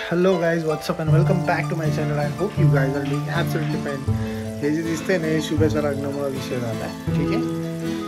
Hello guys, what's up and welcome back to my channel. I hope you guys are doing absolutely fine. हे जे दिसतंय ना हे शुभेच्या लग्नामुळे विषय झाला आहे, ठीक आहे.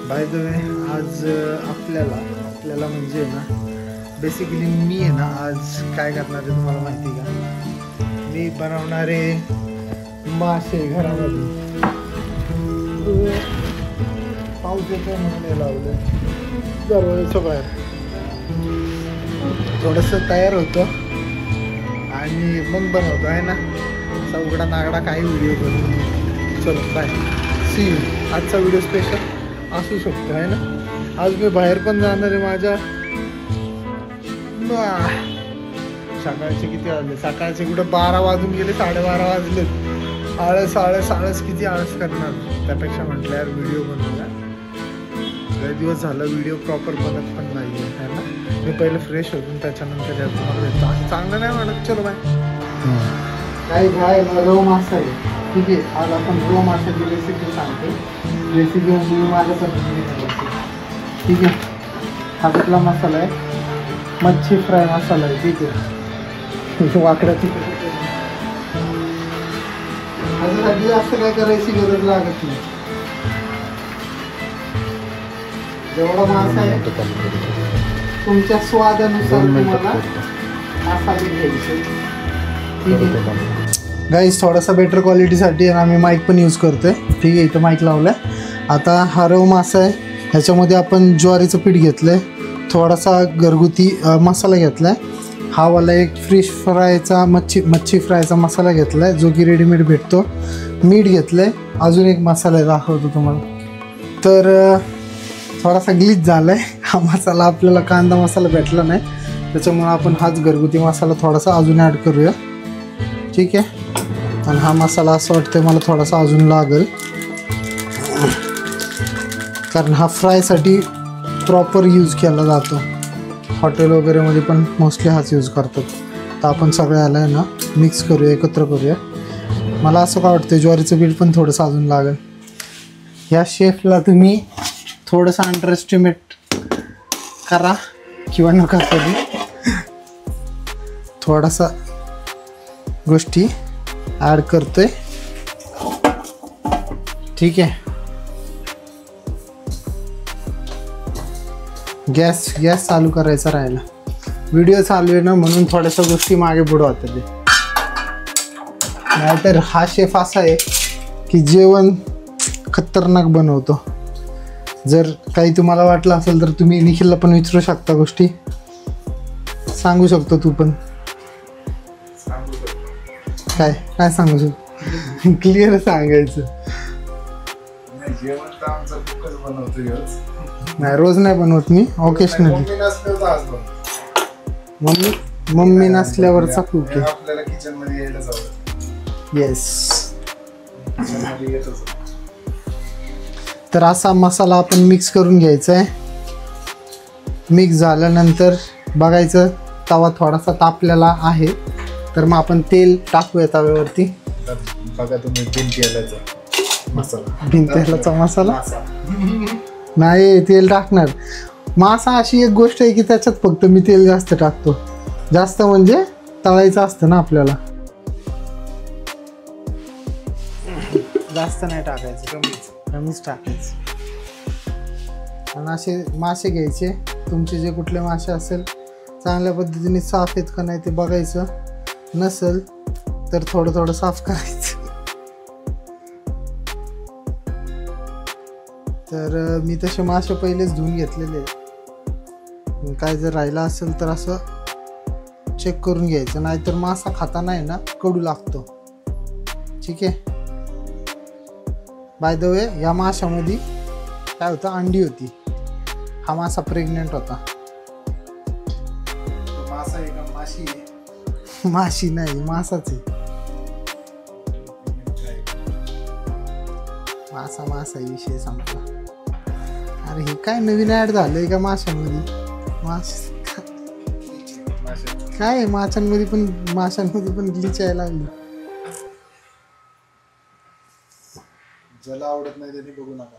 बाय द वे आज आपल्याला म्हणजे ना बेसिकली मी आहे ना आज काय करणार आहे तुम्हाला माहिती का? मी बनवणार आहे मासे घरामध्ये. पाऊस येतोय म्हणून लावलं दरवाजाच्या बाहेर थोडंसं तयार होतं आणि मग बनवतो आहे ना. असा उघडा नागडा काही व्हिडिओ बनवतो. चलो बाय, सी यू. आजचा व्हिडिओ स्पेशल असू शकतो आहे ना. आज मी बाहेर पण जाणार आहे माझ्या. सकाळचे किती वाजले? सकाळचे कुठं 12 वाजून गेले, 12:30 वाजले. आळस किती आळस करणार. त्यापेक्षा म्हटलं यार व्हिडिओ बनवूया. काही दिवस झाला व्हिडिओ प्रॉपर बनत पण नाही आहे ना. मी पहिले फ्रेश होतो त्याच्यानंतर यार तुम्हाला भेटतो. असं चांगलं नाही म्हणत. चलो बाय. काही काय रो मासा आहे, ठीक आहे. आज आपण रो माशाची रेसिपी सांगतो. रेसिपी म्हणजे मी माझ्या पद्धतीने करतो, ठीक आहे. हा कुठला मसाला आहे? मच्छी फ्राय मसाला आहे, ठीक आहे. वाकड्याची ह्याच्यासाठी जास्त काय करायची गरज लागत नाही. जेवढा मासा आहे तुमच्या स्वादानुसार तुम्हाला मसाले घ्यायचे, ठीक आहे. गाईस थोडासा बेटर क्वालिटीसाठी आम्ही माईक पण यूज करतोय, ठीक आहे. इथं माईक लावलं आहे. आता हा रव मासा आहे. ह्याच्यामध्ये आपण ज्वारीचं पीठ घेतलं आहे, थोडासा घरगुती मसाला घेतला आहे. हा वाला एक फिश फ्रायचा मच्छी फ्रायचा मसाला घेतला आहे जो की रेडीमेड भेटतो. मीठ घेतलं आहे. अजून एक मसाला आहे, दाखवतो तुम्हाला. तर थोडासा ग्लिच झाला आहे. हा मसाला आपल्याला कांदा मसाला भेटला नाही, त्याच्यामुळं आपण हाच घरगुती मसाला थोडासा अजून ॲड करूया, ठीक आहे. आणि हा मसाला असं वाटतं मला थोडासा अजून लागेल, कारण हा फ्रायसाठी प्रॉपर यूज केला जातो. हॉटेल वगैरेमध्ये पण मोस्टली हाच यूज करतात. तर आपण सगळ्याला आहे ना मिक्स करूया, एकत्र करूया. मला असं काय वाटतं ज्वारीचं पीठ पण थोडंसं अजून लागेल. ह्या शेफला तुम्ही थोडंसं अंडर एस्टिमेट करा किंवा नका कधी. थोडासा गोष्टी ॲड करतोय, ठीक आहे. गॅस चालू करायचा राहिला. व्हिडिओ चालू आहे ना म्हणून थोड्याशा गोष्टी मागे पुढं होतात. नाहीतर हा शेफ असा आहे की जेवण खतरनाक बनवतो. जर काही तुम्हाला वाटलं असेल तर तुम्ही निखिलला पण विचारू शकता, गोष्टी सांगू शकतो. तू पण काय सांगू शकतो? क्लिअर सांगायचं. नाही रोज नाही बनवत मी, ओकेशनली. मम्मी नसल्यावरचा कुक आहे. येस. तर असा मसाला आपण मिक्स करून घ्यायचा आहे. मिक्स झाल्यानंतर बघायचं तवा थोडासा तापलेला आहे, तर मग आपण तेल टाकूया तव्यावरती. बघा तुम्ही भिंतेलाचा मसाला नाही, तेल टाकणार. मासा अशी एक गोष्ट आहे की त्याच्यात फक्त मी तेल जास्त टाकतो. जास्त म्हणजे तळायचं असतं ना आपल्याला, जास्त नाही टाकायचं, कमीच टाकायचं. आणि असे मासे घ्यायचे. तुमचे जे कुठले मासे असेल चांगल्या पद्धतीने साफ आहेत का नाही ते बघायचं. नसेल तर थोडं साफ करायचं. तर मी तसे मासे पहिलेच धुवून घेतलेले आहेत. काय जर राहिला असेल तर असं चेक करून घ्यायचं, नाहीतर मासा खाताना आहे ना कडू लागतो, ठीक आहे. बाय द वे या माशामध्ये काय होतं, अंडी होती. हा मासा प्रेग्नेंट होता. मासा आहे का माशी? माशी नाही, मासाच आहे. मासा विषय संपला. अरे हे काय नवीन ॲड झालंय का माशांमध्ये? काय माशांमध्ये पण ग्लिच यायला लागली. ज्याला आवडत नाही त्यांनी बघू नका.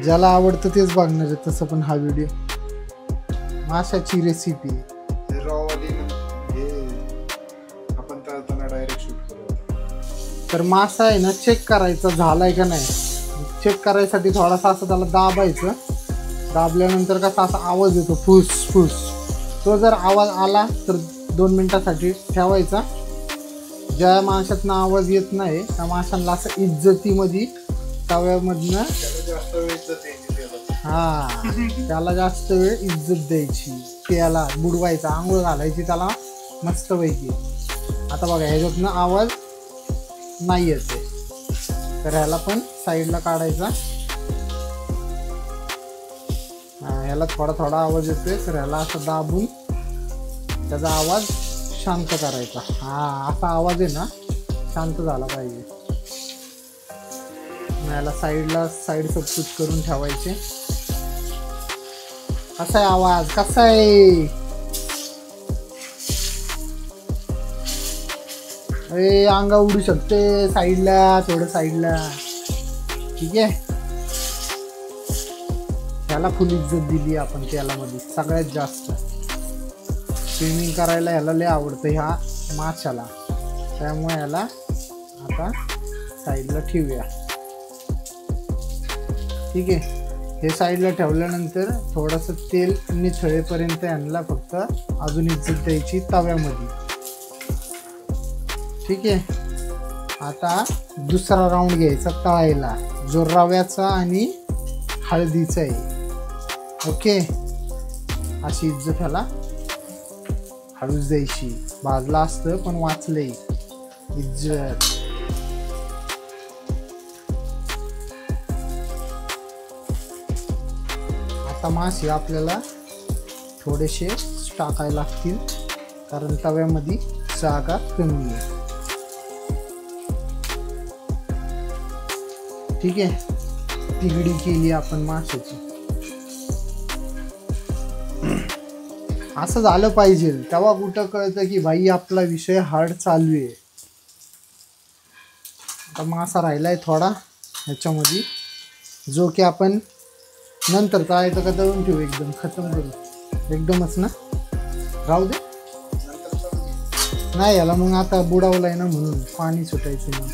ज्याला आवडतं तेच बघणार आहे. तसं पण हा व्हिडिओ माशाची रेसिपी रॉवाली तर मासा आहे ना चेक करायचा झालाय का नाही. चेक करायसाठी थोडासा असं त्याला दाबायचं. दाबल्यानंतर कसा असा आवाज येतो फुस फुस. तो जर आवाज आला तर 2 मिनिटासाठी ठेवायचा. ज्या माशातनं आवाज येत नाही त्या माशांना असं इज्जतीमध्ये तव्यामधनं जास्त वेळ त्याला जास्त वेळ इज्जत द्यायची. त्याला बुडवायचा, आंघोळ घालायची त्याला मस्तपैकी. आता बघा ह्याच्यातनं आवाज नाही येते तर ह्याला पण साईडला काढायचा. ह्याला थोडा थोडा आवाज येतोय तर ह्याला असं दाबून त्याचा आवाज शांत करायचा. असा आवाज आहे ना शांत झाला पाहिजे. याला साईडला साईड सबस्टिट्यूट करून ठेवायचे. कसा आहे आवाज, कसा आहे? अंगा उडू शकते साईडला, थोडं साईडला. ठीक आहे. ह्याला फुल इज्जत दिली आपण तेलामध्ये सगळ्यात जास्त. स्विमिंग करायला ह्याला लय आवडतं ह्या माशाला, त्यामुळे ह्याला आता साईडला ठेवूया. ठीक आहे. हे साईडला ठेवल्यानंतर थोडंसं तेल निथळेपर्यंत यांना फक्त अजून इज्जत द्यायची तव्यामध्ये. ठीक आहे. आता दुसरा राऊंड घ्यायचा तळायला, जो रव्याचा आणि हळदीचा आहे. ओके. अशी इज्जत ह्याला हळूच द्यायची. भाजला असतं पण वाचले इज्जत. आता मासे आपल्याला थोडेसे टाकायला लागतील कारण तव्यामध्ये जागा कमी आहे. ठीक आहे. तिगडी केली आपण माशाची. असं झालं पाहिजे तेव्हा कुठं कळतं की भाई आपला विषय हार्ड चालू आहे. आता मासा राहिलाय थोडा ह्याच्यामध्ये, जो की आपण नंतर तळायचं का तळून ठेवू, एकदम खतम करू एकदमच ना. राहू दे नाही याला मग आता बुडावलाय ना म्हणून पाणी सुटायचं मग.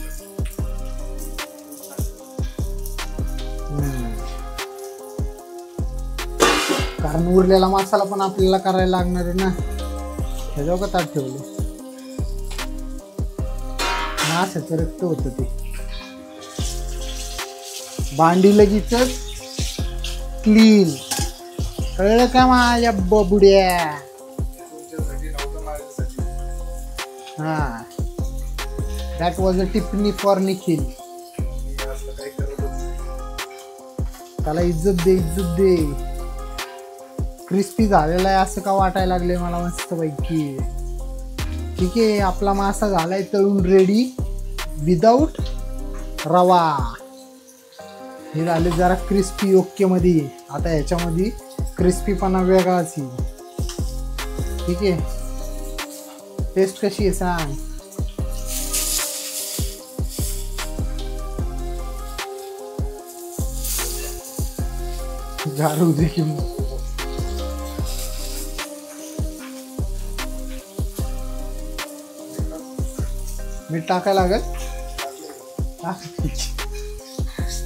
कारण उरलेला मसाला पण आपल्याला करायला लागणार आहे ना. ह्याच्यावर का ताट ठेवलं, माशाचं रक्त होतं ते. भांडी लगेचच क्लीन. कळलं का माझ्या बबुड्या? दॅट वॉज अ टिप्पणी फॉर निखिल. त्याला इज्जत दे, इज्जत दे. क्रिस्पी झालेला आहे असं का वाटायला लागले मला मस्त पैकी. ठीक आहे. आपला मासा झालाय तळून रेडी विदाऊट रवा. हे झाले जरा क्रिस्पी ओके मध्ये. आता ह्याच्यामध्ये क्रिस्पीपणा वेगळाच येईल. ठीक आहे. टेस्ट कशी आहे सांग. झाडू दे की मीठ टाकायला लागेल.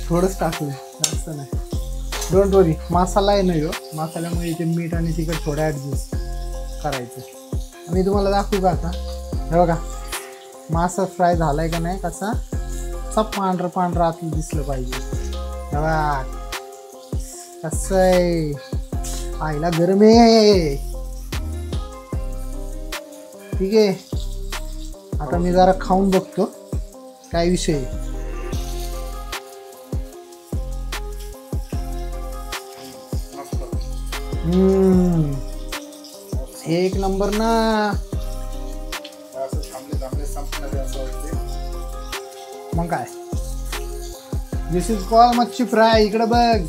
थोडंच टाकलं जास्त नाही. डोंट वरी. मसाला आहे नाही हो, मसाल्यामुळे इथे मीठ आणि तिखट थोडं ॲडजस्ट करायचं. मी तुम्हाला दाखवू का आता. हे बघा मासा फ्राय झालाय का नाही, कसा सब पांढरं पांढरं आतलं दिसलं पाहिजे. बघा कसं आहे. आईला गरम आहे. ठीक आहे. आता मी जरा खाऊन बघतो काय विषय. एक नंबर ना. मग काय. दिस इज कॉल मच्छी फ्राय. इकडं बघ.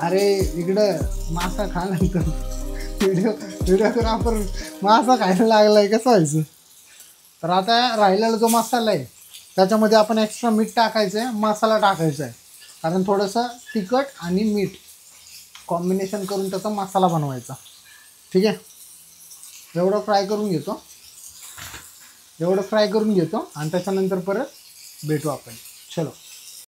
अरे इकडं मासा खाल्यानंतर व्हिडिओ करून आपण मासा खायला लागलाय कसं व्हायचं. तर आता राहिलेला जो मसाला आहे त्याच्यामध्ये आपण एक्स्ट्रा मीठ टाकायचं आहे, मसाला टाकायचा आहे. कारण थोडंसं तिखट आणि मीठ कॉम्बिनेशन करून त्याचा मसाला बनवायचा. ठीक आहे. एवढं फ्राय करून घेतो. एवढं फ्राय करून घेतो आणि त्याच्यानंतर परत भेटू आपण. चलो.